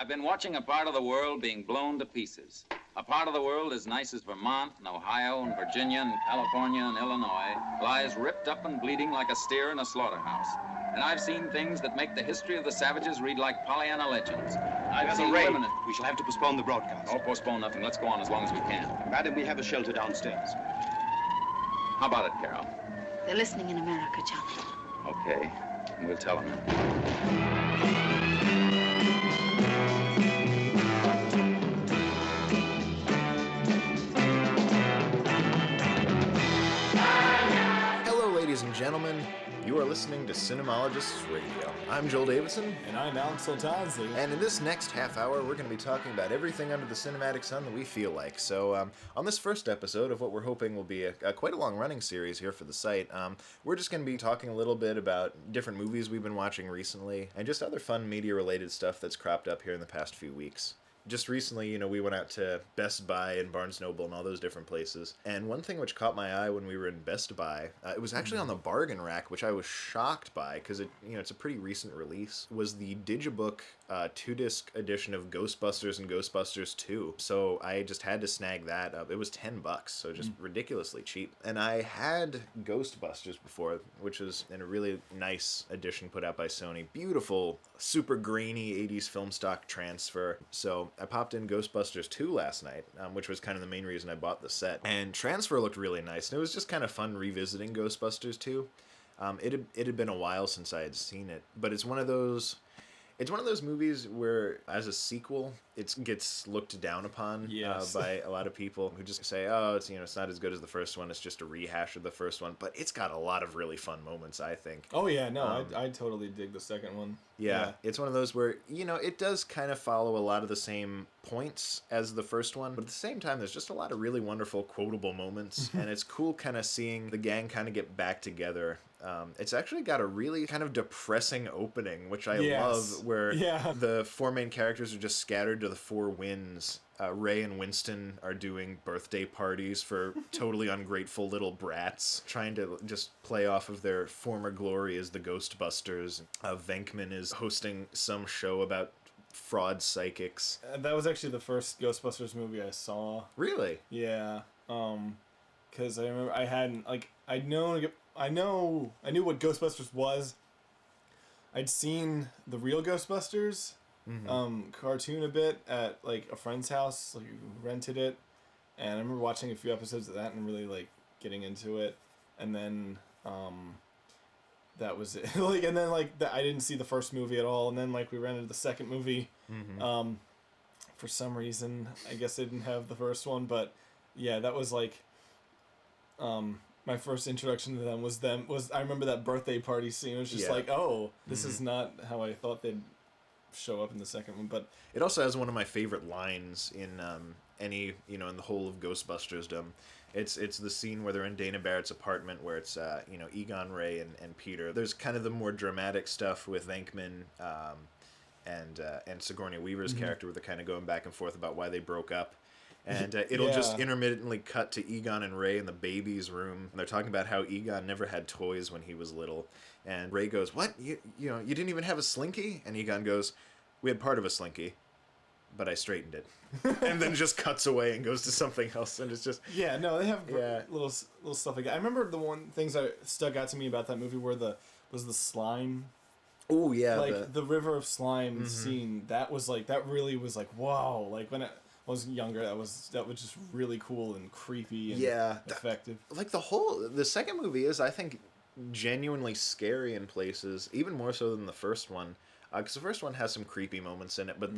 I've been watching a part of the world being blown to pieces. A part of the world as nice as Vermont and Ohio and Virginia and California and Illinois lies ripped up and bleeding like a steer in a slaughterhouse. And I've seen things that make the history of the savages read like Pollyanna legends. I've seen Ray, women... we shall have to postpone the broadcast. Don't postpone nothing. Let's go on as long as we can. Madam, we have a shelter downstairs. How about it, Carol? They're listening in America, Johnny. Okay. We'll tell them. Ladies and gentlemen, you are listening to CINEMOLOGISTS RADIO. I'm Joel Davidson. And I'm Alex Soltanzi. And in this next half hour, we're going to be talking about everything under the cinematic sun that we feel like. So, on this first episode of what we're hoping will be quite a long-running series here for the site, we're just going to be talking a little bit about different movies we've been watching recently, and just other fun media-related stuff that's cropped up here in the past few weeks. Just recently, we went out to Best Buy and Barnes & Noble and all those different places. And one thing which caught my eye when we were in Best Buy, it was actually on the bargain rack, which I was shocked by because it's a pretty recent release, was the Digibook 2-disc edition of Ghostbusters and Ghostbusters 2. So I just had to snag that up. It was $10, so just ridiculously cheap. And I had Ghostbusters before, which was in a really nice edition put out by Sony. Beautiful, super grainy 80s film stock transfer. So I popped in Ghostbusters 2 last night, which was kind of the main reason I bought the set. And transfer looked really nice, and it was just kind of fun revisiting Ghostbusters 2. It had been a while since I had seen it, but it's one of those movies where, as a sequel, it gets looked down upon by a lot of people who just say, oh, it's not as good as the first one, it's just a rehash of the first one, but it's got a lot of really fun moments, I think. Oh yeah, no, I totally dig the second one. Yeah, it's one of those where, it does kind of follow a lot of the same points as the first one, but at the same time, there's just a lot of really wonderful, quotable moments, and it's cool kind of seeing the gang kind of get back together. It's actually got a really kind of depressing opening, which I love, where the four main characters are just scattered to the four winds. Ray and Winston are doing birthday parties for totally ungrateful little brats, trying to just play off of their former glory as the Ghostbusters. Venkman is hosting some show about fraud psychics. That was actually the first Ghostbusters movie I saw. Really? Yeah. Because I remember I knew what Ghostbusters was. I'd seen the real Ghostbusters cartoon a bit at a friend's house. Like, rented it, and I remember watching a few episodes of that and really getting into it. And then that was it. And then I didn't see the first movie at all. And then we rented the second movie. For some reason, I guess I didn't have the first one, but yeah, that was my first introduction to them was I remember that birthday party scene. It was just this is not how I thought they'd show up in the second one. But it also has one of my favorite lines in in the whole of Ghostbusters. It's the scene where they're in Dana Barrett's apartment, where it's Egon, Ray, and Peter. There's kind of the more dramatic stuff with Venkman and Sigourney Weaver's character, where they're kind of going back and forth about why they broke up. And it'll just intermittently cut to Egon and Ray in the baby's room. And they're talking about how Egon never had toys when he was little. And Ray goes, "What? You didn't even have a Slinky?" And Egon goes, "We had part of a Slinky, but I straightened it." And then just cuts away and goes to something else. And it's just... Yeah, no, they have little stuff like that. I remember the things that stuck out to me about that movie was the slime. Oh, yeah. The River of Slime scene. That was that really was wow. When I was younger, that was just really cool and creepy and effective. The second movie is, I think, genuinely scary in places, even more so than the first one. Because the first one has some creepy moments in it, but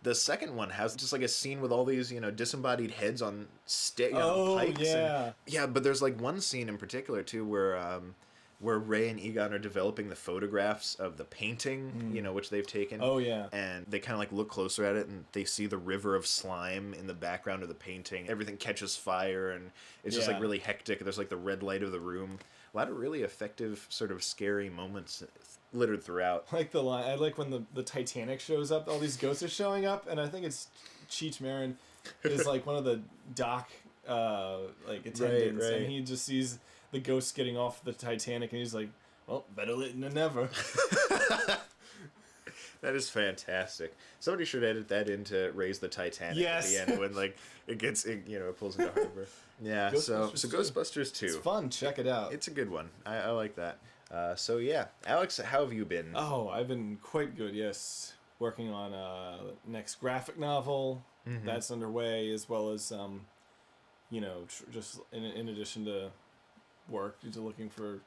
the second one has just a scene with all these disembodied heads on pikes. Yeah, but there's one scene in particular too where Ray and Egon are developing the photographs of the painting, which they've taken. Oh, yeah. And they kind of look closer at it, and they see the river of slime in the background of the painting. Everything catches fire, and it's just really hectic. There's the red light of the room. A lot of really effective, sort of scary moments littered throughout. The line. I like when the Titanic shows up. All these ghosts are showing up, and I think it's Cheech Marin is one of the dock attendants, and he just sees the ghost getting off the Titanic, and he's like, "Well, better late than never." That is fantastic. Somebody should edit that into Raise the Titanic at the end when like it pulls into harbor. Yeah, so Ghostbusters 2. It's fun. Check it out. It's a good one. I like that. So yeah, Alex, how have you been? Oh, I've been quite good. Yes, working on next graphic novel that's underway, as well as just in addition to work, just looking for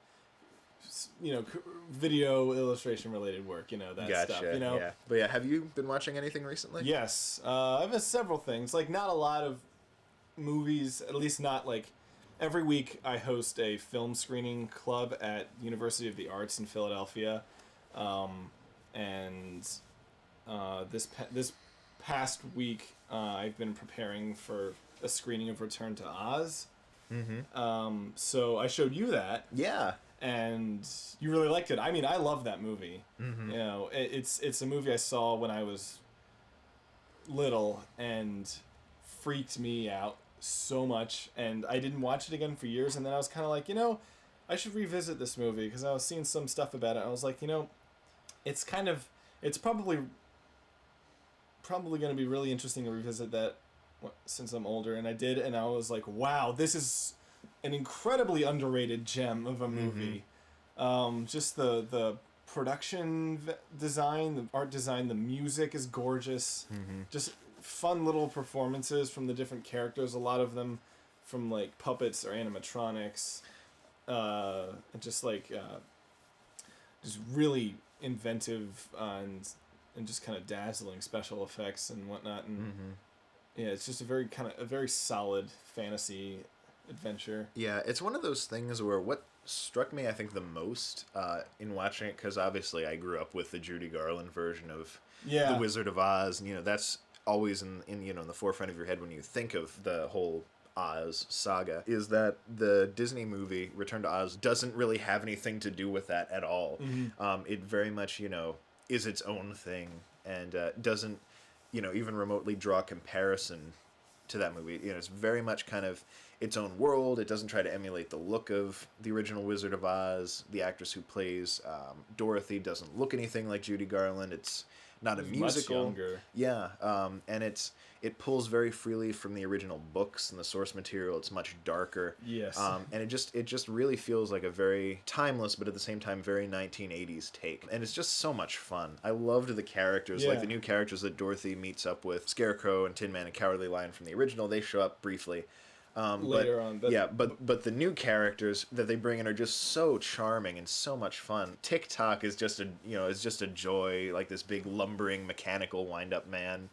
video illustration related work, that stuff, Yeah. But yeah, have you been watching anything recently? Yes, I've had several things, like not a lot of movies, at least not like every week. I host a film screening club at University of the Arts in Philadelphia, and this past week I've been preparing for a screening of Return to Oz. So I showed you that. Yeah. And you really liked it. I mean, I love that movie. It's a movie I saw when I was little and freaked me out so much, and I didn't watch it again for years, and then I was kind of like, I should revisit this movie, because I was seeing some stuff about it, and I was like, it's probably going to be really interesting to revisit that since I'm older, and I did, and I was like, wow, this is an incredibly underrated gem of a movie. Just the production design, the art design, the music is gorgeous. Just fun little performances from the different characters, a lot of them from like puppets or animatronics, and just really inventive and just kind of dazzling special effects and whatnot, and yeah, it's just a very solid fantasy adventure. Yeah, it's one of those things where what struck me, I think, the most in watching it, because obviously I grew up with the Judy Garland version of The Wizard of Oz, and that's always in the forefront of your head when you think of the whole Oz saga, is that the Disney movie Return to Oz doesn't really have anything to do with that at all. It very much is its own thing, and doesn't even remotely draw comparison to that movie. It's very much kind of its own world. It doesn't try to emulate the look of the original Wizard of Oz. The actress who plays Dorothy doesn't look anything like Judy Garland. It's not a musical. Much younger. Yeah, and it pulls very freely from the original books and the source material. It's much darker. Yes. And it just really feels like a very timeless, but at the same time very 1980s take. And it's just so much fun. I loved the characters, like the new characters that Dorothy meets up with, Scarecrow and Tin Man and Cowardly Lion from the original. They show up briefly. Later on. But the new characters that they bring in are just so charming and so much fun. TikTok is just a joy, like this big lumbering mechanical wind-up man.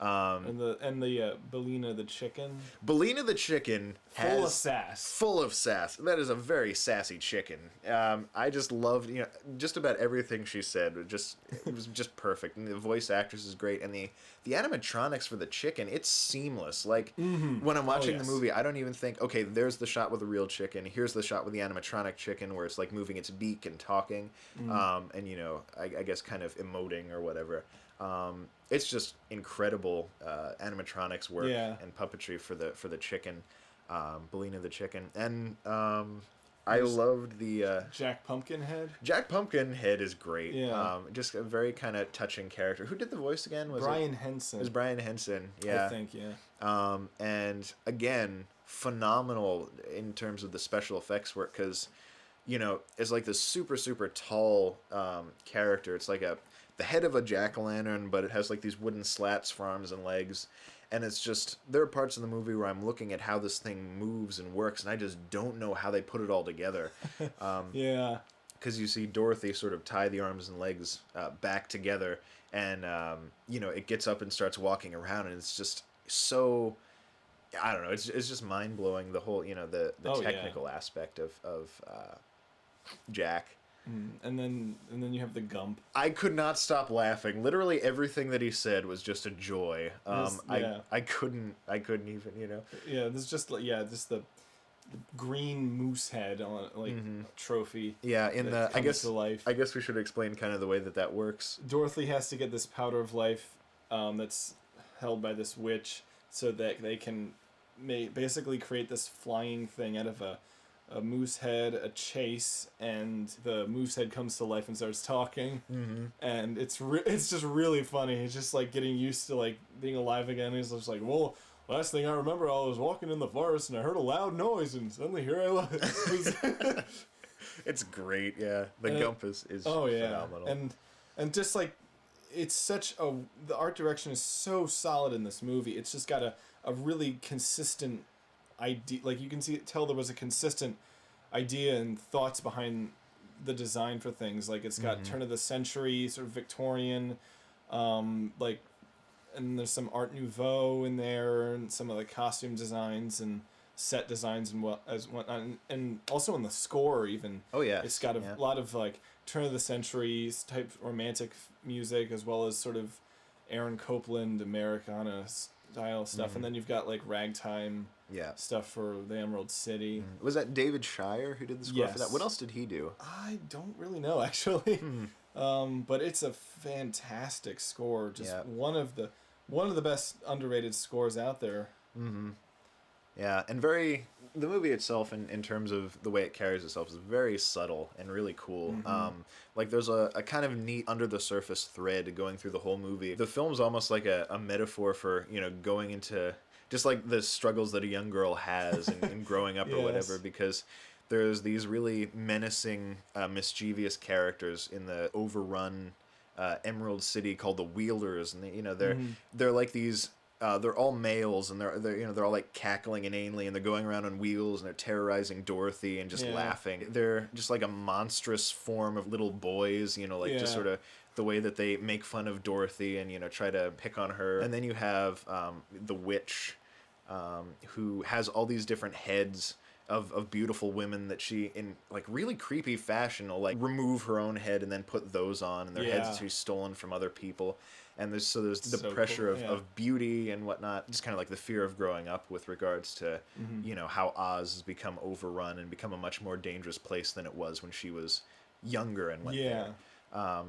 And the Bellina the chicken. Bellina the chicken full of sass. Full of sass. That is a very sassy chicken. I just loved just about everything she said. It was just perfect. And the voice actress is great, and the animatronics for the chicken, it's seamless. Like when I'm watching the movie, I don't even think, okay, there's the shot with the real chicken. Here's the shot with the animatronic chicken where it's like moving its beak and talking, and I guess kind of emoting or whatever. It's just incredible animatronics work and puppetry for the chicken, Bellina the chicken, and I loved the Jack Pumpkinhead. Jack Pumpkinhead is great. Yeah, just a very kind of touching character. Who did the voice again? Brian Henson. It was Brian Henson. Yeah, I think. Yeah. And again, phenomenal in terms of the special effects work, because it's like this super super tall character. It's like the head of a jack-o'-lantern, but it has like these wooden slats for arms and legs, and it's just, there are parts in the movie where I'm looking at how this thing moves and works, and I just don't know how they put it all together. Yeah, because you see Dorothy sort of tie the arms and legs back together, and it gets up and starts walking around, and it's just so, I don't know, it's just mind-blowing, the whole the technical aspect of Jack. And then you have the Gump. I could not stop laughing. Literally everything that he said was just a joy. I couldn't even. Yeah, there's just the green moose head on a trophy. Yeah, I guess we should explain kind of the way that works. Dorothy has to get this powder of life that's held by this witch, so that they can basically create this flying thing out of a a moose head, a chase, and the moose head comes to life and starts talking. Mm-hmm. And it's just really funny. He's just like getting used to like being alive again. He's just like, well, last thing I remember, I was walking in the forest and I heard a loud noise, and suddenly here I was. It's great, yeah. The Gump is phenomenal. And just like, it's such a... The art direction is so solid in this movie. It's just got a really consistent idea. Like, you can tell there was a consistent idea and thoughts behind the design for things. Like, it's got turn of the century, sort of Victorian, like... And there's some Art Nouveau in there, and some of the costume designs and set designs and whatnot, and also in the score even. Oh yeah, it's got a lot of like turn of the century type romantic music, as well as sort of Aaron Copland Americana style stuff, and then you've got like ragtime stuff for the Emerald City. Was that David Shire who did the score for that? What else did he do? I don't really know actually, but it's a fantastic score. Just one of the best underrated scores out there. Mm-hmm. Yeah, and the movie itself, in terms of the way it carries itself, is very subtle and really cool. Mm-hmm. Like, there's a kind of neat under-the-surface thread going through the whole movie. The film's almost like a metaphor for, going into just, like, the struggles that a young girl has in growing up or whatever, because there's these really menacing, mischievous characters in the overrun Emerald City called the Wheelers, and they're like these they're all males, and they're all like cackling inanely, and they're going around on wheels, and they're terrorizing Dorothy and just laughing. They're just like a monstrous form of little boys, just sort of the way that they make fun of Dorothy and try to pick on her. And then you have the witch, who has all these different heads of beautiful women that she, in like really creepy fashion, will like remove her own head and then put those on, and their heads that she's stolen from other people. And there's the pressure cool. of beauty and whatnot, just kind of like the fear of growing up with regards to how Oz has become overrun and become a much more dangerous place than it was when she was younger and went there.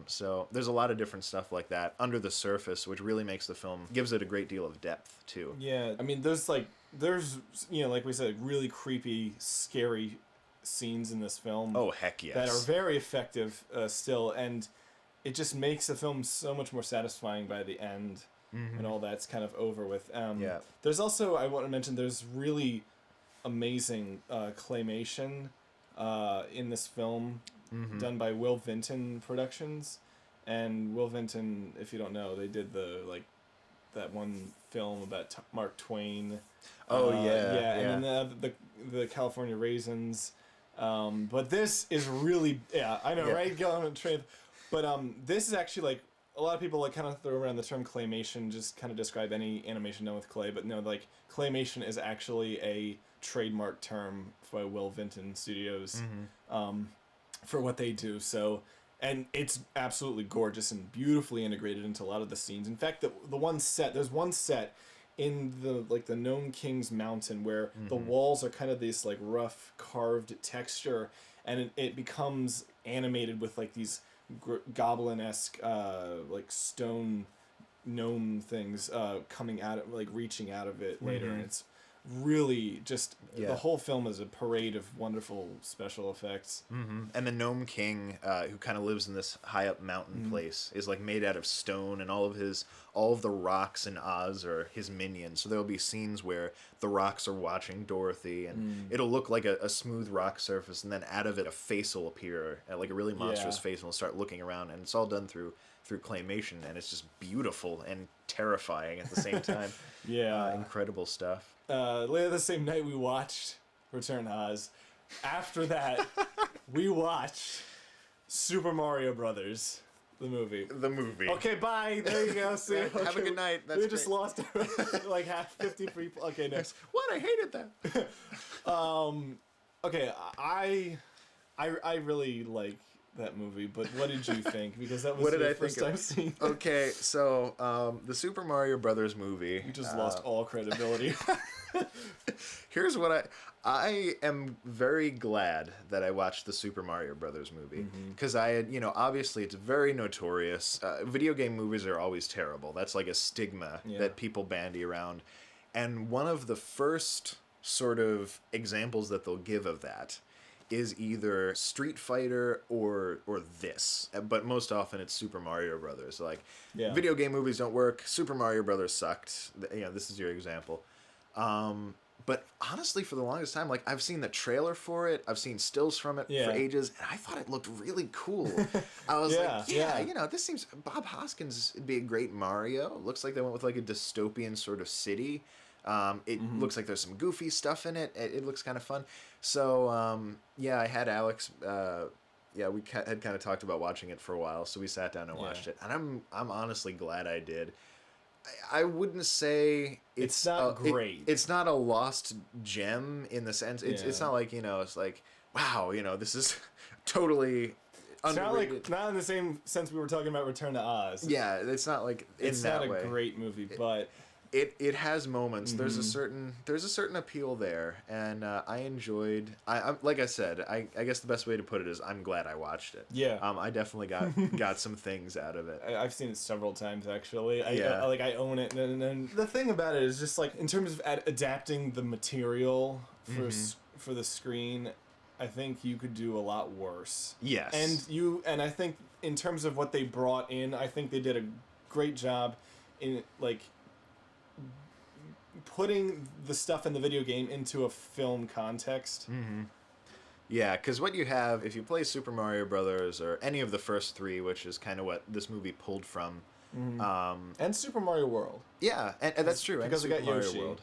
So there's a lot of different stuff like that under the surface, which really makes the film, gives it a great deal of depth too. Yeah, I mean, there's like we said, really creepy, scary scenes in this film. Oh, heck yes. That are very effective still, and it just makes the film so much more satisfying by the end when all that's kind of over with. There's also, I want to mention, there's really amazing claymation in this film done by Will Vinton Productions. And Will Vinton, if you don't know, they did that one film about Mark Twain. And then the California Raisins. But this is really, I know, right? Go on a train. But this is actually like, a lot of people like kind of throw around the term claymation, just kind of describe any animation done with clay. But no, like, claymation is actually a trademark term for Will Vinton Studios for what they do. So, and it's absolutely gorgeous and beautifully integrated into a lot of the scenes. In fact, there's one set in the Gnome King's Mountain where the walls are kind of this like rough carved texture, and it becomes animated with like these goblin-esque like stone gnome things coming out of, like, reaching out of it later, and it's really just the whole film is a parade of wonderful special effects. And the Gnome King, who kind of lives in this high up mountain place, is like made out of stone, and all of the rocks in Oz are his minions. So there'll be scenes where the rocks are watching Dorothy, and it'll look like a smooth rock surface, and then out of it a face will appear, like a really monstrous face, and will start looking around, and it's all done through claymation, and it's just beautiful and terrifying at the same time. Incredible stuff. Later the same night we watched Return to Oz. After that, we watched Super Mario Brothers, the movie. Okay, bye. There you go. See, have a good night. That's we just lost like 50 people. Okay, next. What? I hated that. Okay, I really like that movie, but what did you think? Because that was the first time seeing. Okay, so the Super Mario Brothers movie. You just lost all credibility. Here's what I am very glad that I watched the Super Mario Brothers movie, because I had, obviously it's very notorious. Video game movies are always terrible. That's like a stigma that people bandy around, and one of the first sort of examples that they'll give of that is either Street Fighter or this, but most often it's Super Mario Brothers. Like, video game movies don't work. Super Mario Brothers sucked. This is your example. But honestly, for the longest time, like, I've seen the trailer for it, I've seen stills from it for ages, and I thought it looked really cool. I was this seems, Bob Hoskins would be a great Mario. Looks like they went with like a dystopian sort of city. It looks like there's some goofy stuff in it. It looks kind of fun. So, I had Alex, we had kind of talked about watching it for a while, so we sat down and watched it. And I'm honestly glad I did. I wouldn't say it's not great. It's not a lost gem in the sense. It's not like, it's like, wow, this is totally underrated. It's not in the same sense we were talking about Return to Oz. Yeah, it's not like in that way. It's not a great movie, but it has moments. There's a certain appeal there, and I enjoyed. I like I said, I guess the best way to put it is I'm glad I watched it. Yeah. I definitely got some things out of it. I've seen it several times actually. I own it, and the thing about it is just like in terms of adapting the material for the screen, I think you could do a lot worse. Yes. And I think in terms of what they brought in, I think they did a great job in like putting the stuff in the video game into a film context. Yeah, because what you have, if you play Super Mario Brothers or any of the first three, which is kind of what this movie pulled from. And Super Mario World. Yeah, and that's true. Because and we Super got Mario Yoshi. World.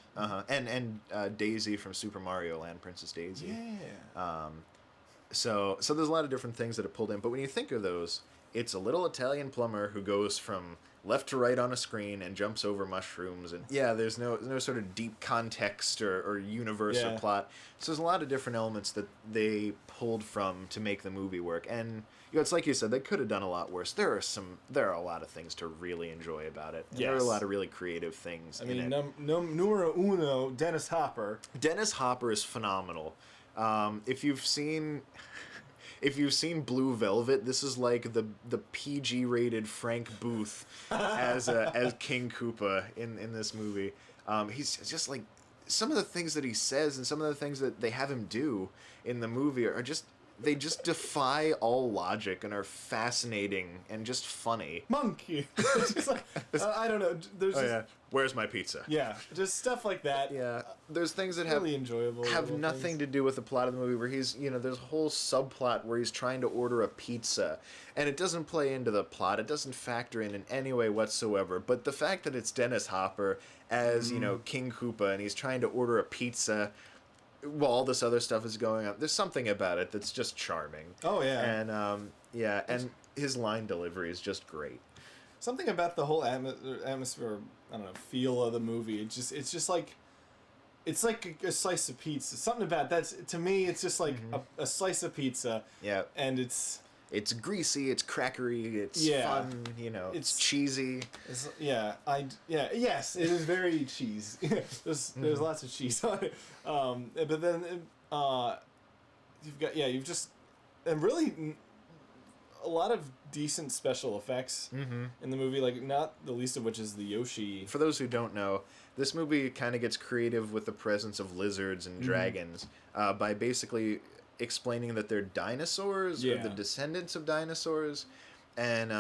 And Daisy from Super Mario Land, Princess Daisy. Yeah. So there's a lot of different things that are pulled in. But when you think of those, it's a little Italian plumber who goes from left to right on a screen and jumps over mushrooms, and there's no sort of deep context or universe or plot. So there's a lot of different elements that they pulled from to make the movie work. And it's like you said, they could have done a lot worse. There are a lot of things to really enjoy about it. There are a lot of really creative things. Numero uno, Dennis Hopper. Dennis Hopper is phenomenal. If you've seen Blue Velvet, this is like the PG-rated Frank Booth as King Koopa in this movie. He's just like, some of the things that he says and some of the things that they have him do in the movie are just, they just defy all logic and are fascinating and just funny. Monkey. Just like, I don't know. There's Where's my pizza? Yeah, just stuff like that. Yeah, there's things that really enjoyable. Have nothing to do with the plot of the movie. Where he's, there's a whole subplot where he's trying to order a pizza, and it doesn't play into the plot. It doesn't factor in any way whatsoever. But the fact that it's Dennis Hopper as King Koopa, and he's trying to order a pizza while all this other stuff is going on, there's something about it that's just charming. Oh yeah. And and his line delivery is just great. Something about the whole atmosphere, I don't know, feel of the movie. It's just like, it's like a slice of pizza. Something about that's, to me, it's just like a slice of pizza. Yeah. And it's greasy, it's crackery, it's fun, it's cheesy. Yes, it is very cheese. There's lots of cheese on it. But then you've just, and really a lot of decent special effects in the movie, like not the least of which is the Yoshi. For those who don't know, this movie kind of gets creative with the presence of lizards and dragons by basically explaining that they're dinosaurs or the descendants of dinosaurs. And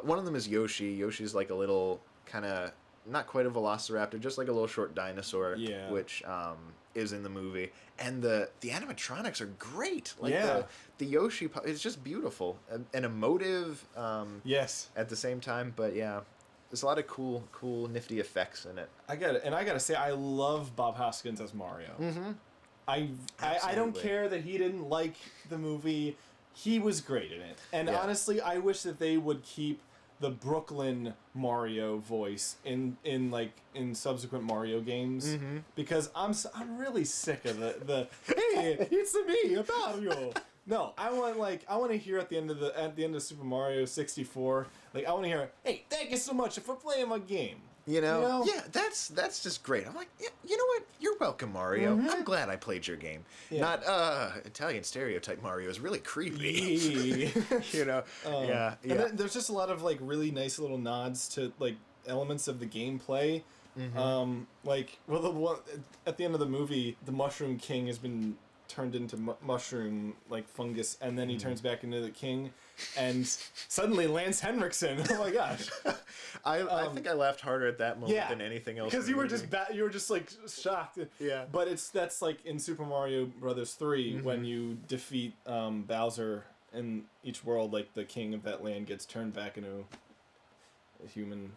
one of them is Yoshi. Yoshi's like a little kind of, not quite a velociraptor, just like a little short dinosaur, which is in the movie. And the animatronics are great. Like the Yoshi, it's just beautiful and emotive. Yes. At the same time, but there's a lot of cool, nifty effects in it. I get it, and I gotta say, I love Bob Hoskins as Mario. I don't care that he didn't like the movie. He was great in it, and honestly, I wish that they would keep the Brooklyn Mario voice in subsequent Mario games, because I'm really sick of the hey, it's me, Mario. No, I want to hear at the end of Super Mario 64, I want to hear, hey, thank you so much for playing my game. Yeah, that's just great. I'm like, you know what? You're welcome, Mario. I'm glad I played your game. Not Italian stereotype Mario is really creepy. And then there's just a lot of really nice little nods to elements of the gameplay. The one at the end of the movie, the Mushroom King has been turned into mushroom, like fungus, and then he turns back into the king, and suddenly Lance Henriksen. Oh my gosh! I think I laughed harder at that moment than anything else. Because you were just like shocked. Yeah. But that's like in Super Mario Brothers 3 when you defeat Bowser in each world, like the king of that land gets turned back into a human.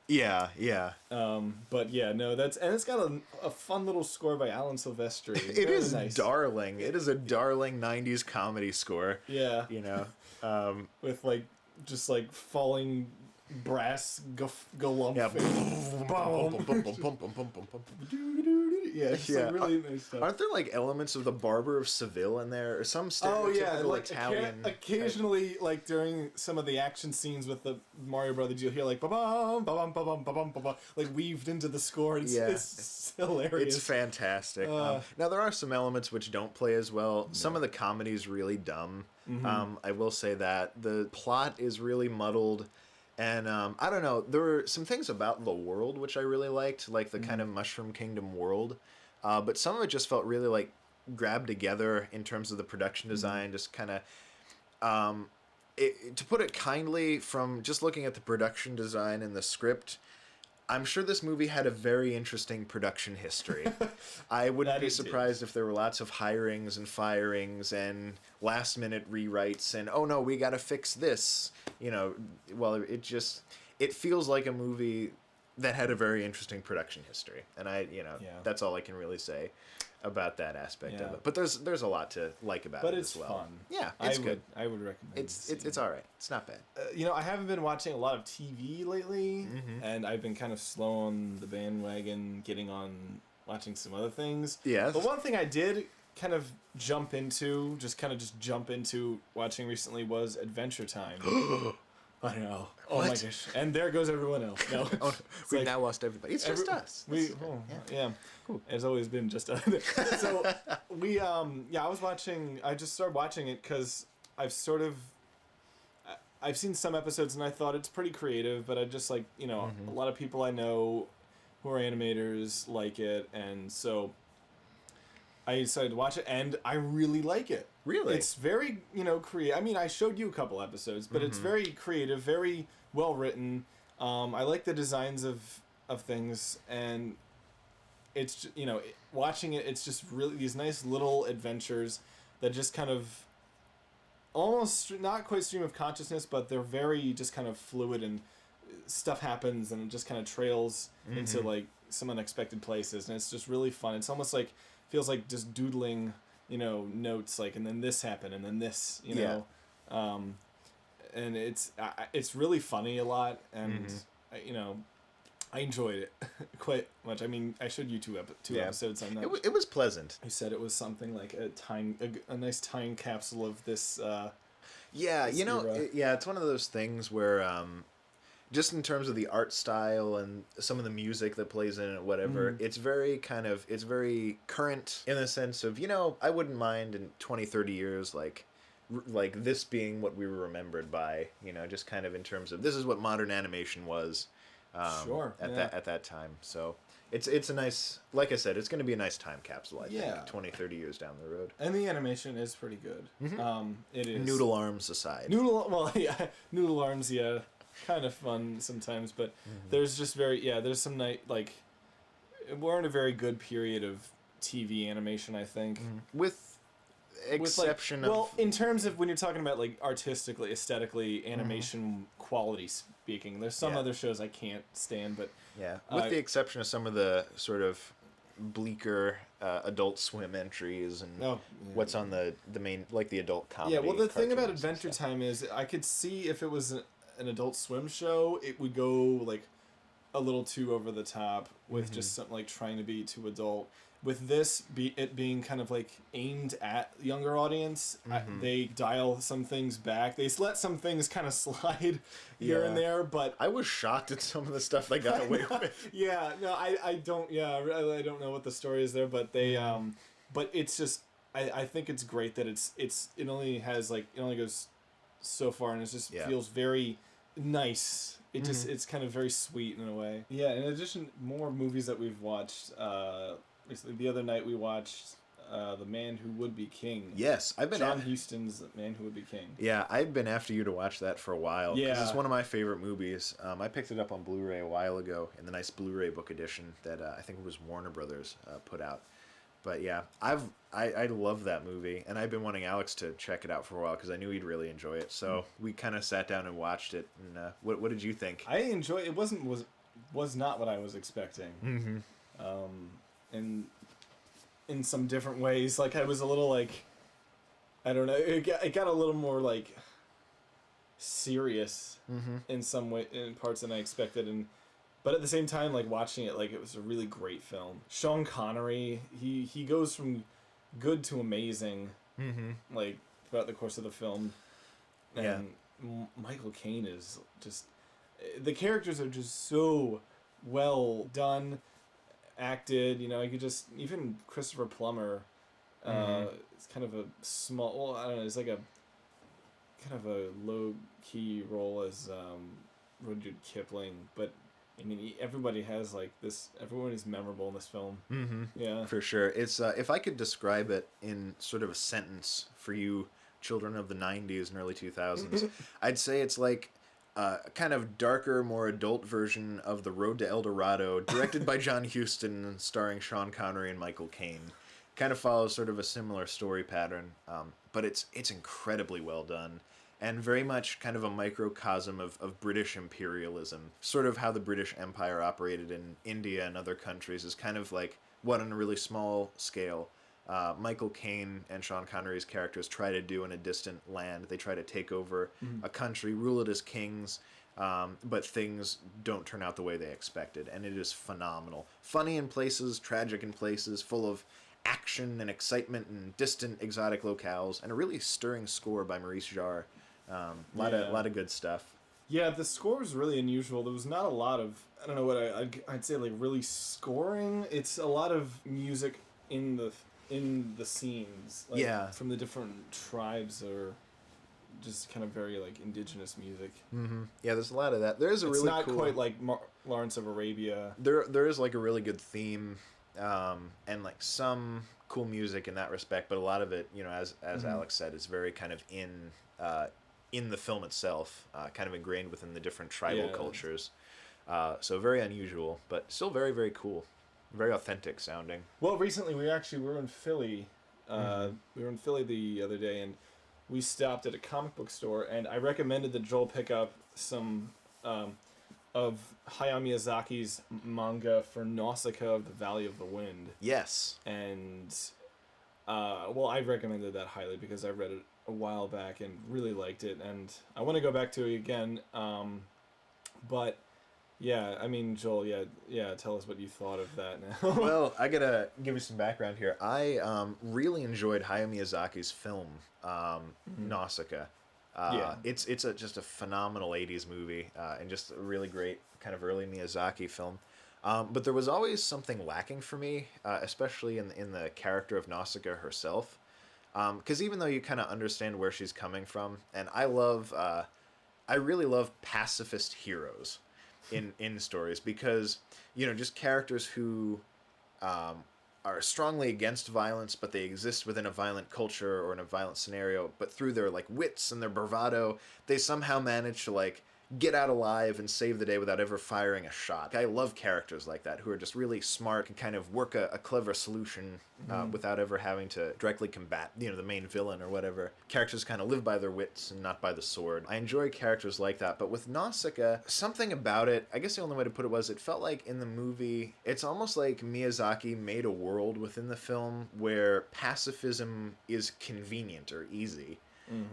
Yeah, yeah. But yeah, no, it's got a fun little score by Alan Silvestri. It is nice. darling. It is a darling 90s comedy score. Yeah. You know, with like just like falling brass galump. yeah. Yeah, it's like really nice stuff. Aren't there like elements of the Barber of Seville in there, or some stereotypical like Italian? Occasionally, like during some of the action scenes with the Mario Brothers, you'll hear like ba-bum, ba-bum, ba-bum, ba-bum, ba-bum, like weaved into the score. And it's hilarious. It's fantastic. Now there are some elements which don't play as well. Some of the comedy's really dumb. I will say that the plot is really muddled. And I don't know, there were some things about the world which I really liked, like the kind of Mushroom Kingdom world. But some of it just felt really like grabbed together in terms of the production design, just kind of... to put it kindly, from just looking at the production design and the script, I'm sure this movie had a very interesting production history. I wouldn't be surprised if there were lots of hirings and firings and last-minute rewrites and, oh no, we gotta fix this. You know, well, it feels like a movie that had a very interesting production history. And that's all I can really say about that aspect of it. But there's a lot to like about it as well. But it's fun. Yeah, it's good. I would recommend it. It's all right. It's not bad. I haven't been watching a lot of TV lately, and I've been kind of slow on the bandwagon, getting on watching some other things. Yes. But one thing I did kind of jump into watching recently was Adventure Time. I know. Oh my gosh. And there goes everyone else. No. We've now lost everybody. It's just us. Yeah. Cool. It's always been just us. So I just started watching it because I've seen some episodes and I thought it's pretty creative, but I just like, a lot of people I know who are animators like it, and so I decided to watch it, and I really like it. Really? It's very, creative. I mean, I showed you a couple episodes, but it's very creative, very well written. I like the designs of things, and it's, watching it, it's just really these nice little adventures that just kind of almost not quite stream of consciousness, but they're very just kind of fluid, and stuff happens, and it just kind of trails into like some unexpected places, and it's just really fun. It's almost like feels like just doodling, notes, like, and then this happened, and then this, know, and it's really funny a lot, and I enjoyed it quite much. I mean, I showed you two episodes. I'm not. It was pleasant. You said it was something like a nice time capsule of this. Yeah, this era. It's one of those things where. Just in terms of the art style and some of the music that plays in it, whatever, it's very current in the sense of, I wouldn't mind in 20, 30 years, like this being what we were remembered by, just kind of in terms of this is what modern animation was at that time. So it's a nice, like I said, it's going to be a nice time capsule, I think, 20, 30 years down the road. And the animation is pretty good. It is. Noodle arms aside. Noodle arms, yeah. Kind of fun sometimes, but there's just there's some we're in a very good period of TV animation, I think. With exception of... in terms of when you're talking about like artistically, aesthetically, animation quality speaking, there's some other shows I can't stand, but... Yeah, with the exception of some of the sort of bleaker Adult Swim entries and what's on the main, like the adult comedy. Yeah, well, the thing about Adventure Time is I could see if it was an Adult Swim show, it would go like a little too over the top with just something like trying to be too adult. With this, it being kind of like aimed at younger audience, they dial some things back. They let some things kind of slide here and there, but I was shocked at some of the stuff they got away with. I don't know what the story is there, but they but it's just I think it's great that it only goes so far, and it just feels very nice. It just it's kind of very sweet in a way. Yeah, in addition, more movies that we've watched recently. The other night we watched The Man Who Would Be King. Yes, I've been John Huston's The Man Who Would Be King. Yeah, I've been after you to watch that for a while. Yeah. 'Cause it's one of my favorite movies. I picked it up on Blu-ray a while ago in the nice Blu-ray book edition that I think it was Warner Brothers put out. But yeah, I love that movie, and I've been wanting Alex to check it out for a while because I knew he'd really enjoy it. So we kind of sat down and watched it. And what did you think? I enjoyed it. Was not what I was expecting. Mm-hmm. And in some different ways, like I was a little like, I don't know, it got a little more like serious in some way, in parts than I expected, but at the same time, like watching it, like it was a really great film. Sean Connery, he goes from good to amazing, like throughout the course of the film, and Michael Caine is just, the characters are just so well done, acted. You know, I could just, even Christopher Plummer, it's kind of a small, well, I don't know, it's like a kind of a low key role as Rudyard Kipling, but I mean, everybody has like this. Everyone is memorable in this film. Mm-hmm. Yeah, for sure. It's if I could describe it in sort of a sentence for you, children of the '90s and early 2000s, I'd say it's like a kind of darker, more adult version of The Road to El Dorado, directed by John Huston and starring Sean Connery and Michael Caine. Kind of follows sort of a similar story pattern, but it's incredibly well done. And very much kind of a microcosm of British imperialism. Sort of how the British Empire operated in India and other countries is kind of like what on a really small scale Michael Caine and Sean Connery's characters try to do in a distant land. They try to take over a country, rule it as kings, but things don't turn out the way they expected. And it is phenomenal. Funny in places, tragic in places, full of action and excitement and distant exotic locales, and a really stirring score by Maurice Jarre. A lot of good stuff. Yeah, the score was really unusual. There was not a lot of, I don't know what I'd say, like really scoring. It's a lot of music in the scenes, like, from the different tribes, or just kind of very like indigenous music. Mm-hmm. Yeah, there's a lot of that. There's a really not cool, quite like Lawrence of Arabia. There is like a really good theme, and like some cool music in that respect, but a lot of it, you know, as Alex said, is very kind of in the film itself, kind of ingrained within the different tribal cultures. So very unusual, but still very, very cool. Very authentic sounding. Well, recently we were in Philly. We were in Philly the other day, and we stopped at a comic book store, and I recommended that Joel pick up some of Hayao Miyazaki's manga for Nausicaä of the Valley of the Wind. Yes. And, well, I recommended that highly because I read it a while back and really liked it, and I want to go back to it again. But yeah, I mean, Joel, tell us what you thought of that now. Well, I gotta give you some background here. I really enjoyed Hayao Miyazaki's film, Nausicaä. It's just a phenomenal 80s movie, and just a really great kind of early Miyazaki film. But there was always something lacking for me, especially in the character of Nausicaä herself. Because even though you kind of understand where she's coming from, and I really love pacifist heroes in stories, because, you know, just characters who are strongly against violence, but they exist within a violent culture or in a violent scenario, but through their like wits and their bravado, they somehow manage to like get out alive and save the day without ever firing a shot. I love characters like that who are just really smart and kind of work a clever solution without ever having to directly combat, you know, the main villain or whatever. Characters kind of live by their wits and not by the sword. I enjoy characters like that, but with Nausicaä, something about it, I guess the only way to put it was, it felt like in the movie, it's almost like Miyazaki made a world within the film where pacifism is convenient or easy.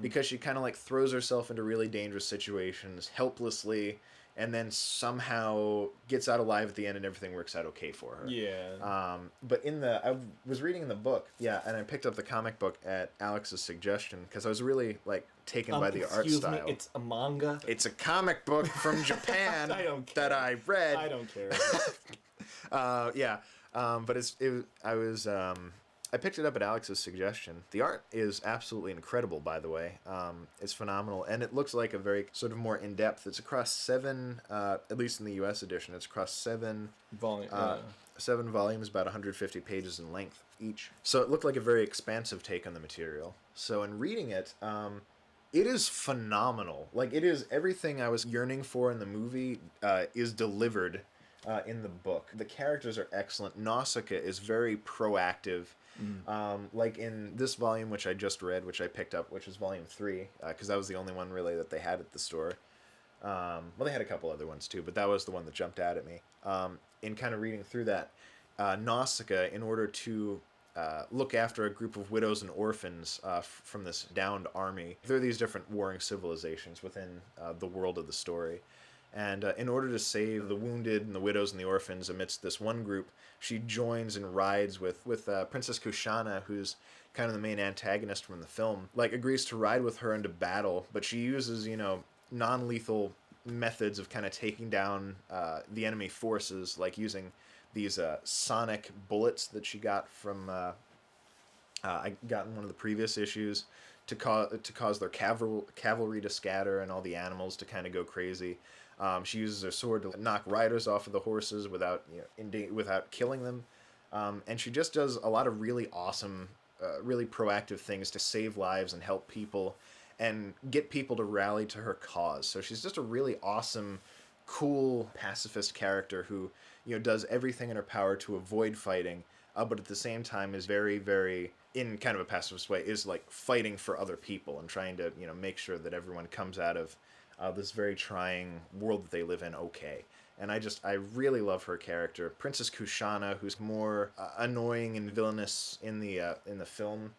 Because she kind of like throws herself into really dangerous situations helplessly, and then somehow gets out alive at the end and everything works out okay for her. Yeah. But I was reading in the book, and I picked up the comic book at Alex's suggestion because I was really like taken by the art style. Excuse me, it's a manga? It's a comic book from Japan I don't care. that I read. I don't care. But I picked it up at Alex's suggestion. The art is absolutely incredible, by the way. It's phenomenal, and it looks like a very sort of more in-depth. It's across 7, at least in the U.S. edition, it's across 7 7 volumes, about 150 pages in length each. So it looked like a very expansive take on the material. So in reading it, it is phenomenal. Like, it is everything I was yearning for in the movie is delivered in the book. The characters are excellent. Nausicaä is very proactive. Like in this volume, which I just read, which I picked up, which is volume 3, because that was the only one really that they had at the store. Well, they had a couple other ones too, but that was the one that jumped out at me. In kind of reading through that, Nausicaä, in order to look after a group of widows and orphans from this downed army, there are these different warring civilizations within the world of the story. And in order to save the wounded and the widows and the orphans amidst this one group, she joins and rides with Princess Kushana, who's kind of the main antagonist from the film, like agrees to ride with her into battle, but she uses, non-lethal methods of kind of taking down the enemy forces, like using these sonic bullets that she got from I got in one of the previous issues to cause their cavalry to scatter and all the animals to kind of go crazy. She uses her sword to knock riders off of the horses without without killing them, and she just does a lot of really awesome, really proactive things to save lives and help people and get people to rally to her cause. So she's just a really awesome, cool pacifist character who does everything in her power to avoid fighting, but at the same time is very, very, in kind of a pacifist way, is like fighting for other people and trying to make sure that everyone comes out of this very trying world that they live in okay. And I really love her character. Princess Kushana, who's more annoying and villainous in the film,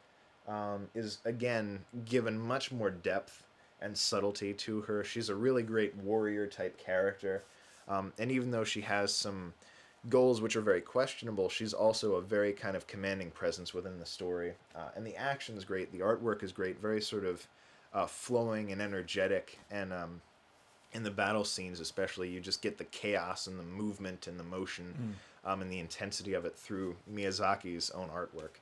is again given much more depth and subtlety to her. She's a really great warrior type character, and even though she has some goals which are very questionable, she's also a very kind of commanding presence within the story. And the action is great, the artwork is great, very sort of flowing and energetic, and in the battle scenes especially, you just get the chaos and the movement and the motion and the intensity of it through Miyazaki's own artwork.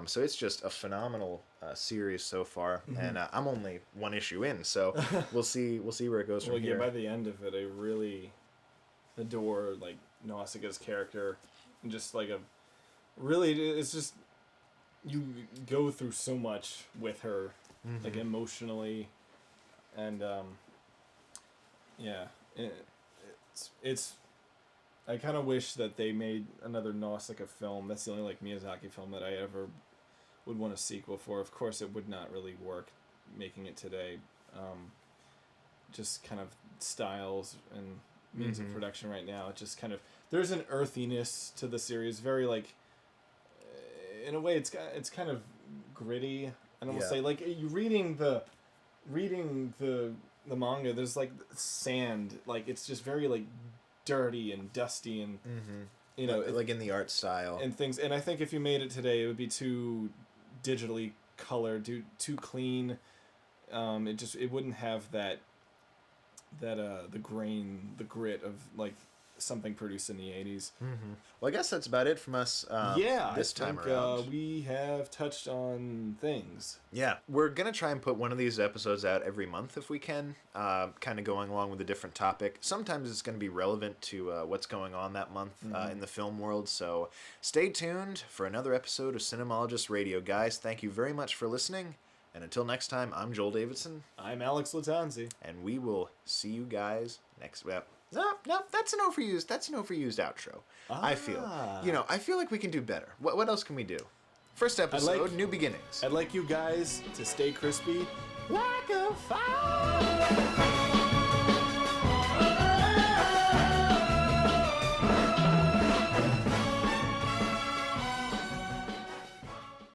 So it's just a phenomenal series so far, and I'm only one issue in, so we'll see where it goes from here. By the end of it, I really adore like Nausicaa's character, and just like it's just you go through so much with her, like emotionally, and it's I kind of wish that they made another Nausicaa film. That's the only like Miyazaki film that I ever would want a sequel for. Of course, it would not really work making it today. Just kind of styles and means of production right now. It just kind of, there's an earthiness to the series. Very like, in a way, it's kind of gritty. And I will say, like, you reading the manga, there's like sand. Like, it's just very like dirty and dusty and like in the art style and things. And I think if you made it today, it would be too digitally colored, too clean. It wouldn't have that the grain, the grit of like something produced in the 80s. Well, I guess that's about it from us this time around. We have touched on things. Yeah, we're going to try and put one of these episodes out every month if we can, kind of going along with a different topic. Sometimes it's going to be relevant to what's going on that month in the film world, so stay tuned for another episode of CINEMOLOGISTS Radio. Guys, thank you very much for listening, and until next time, I'm Joel Davidson. I'm Alex Latanzi. And we will see you guys next week. No, that's an overused outro. I feel. I feel like we can do better. What else can we do? First episode, new beginnings. I'd like you guys to stay crispy like a fire.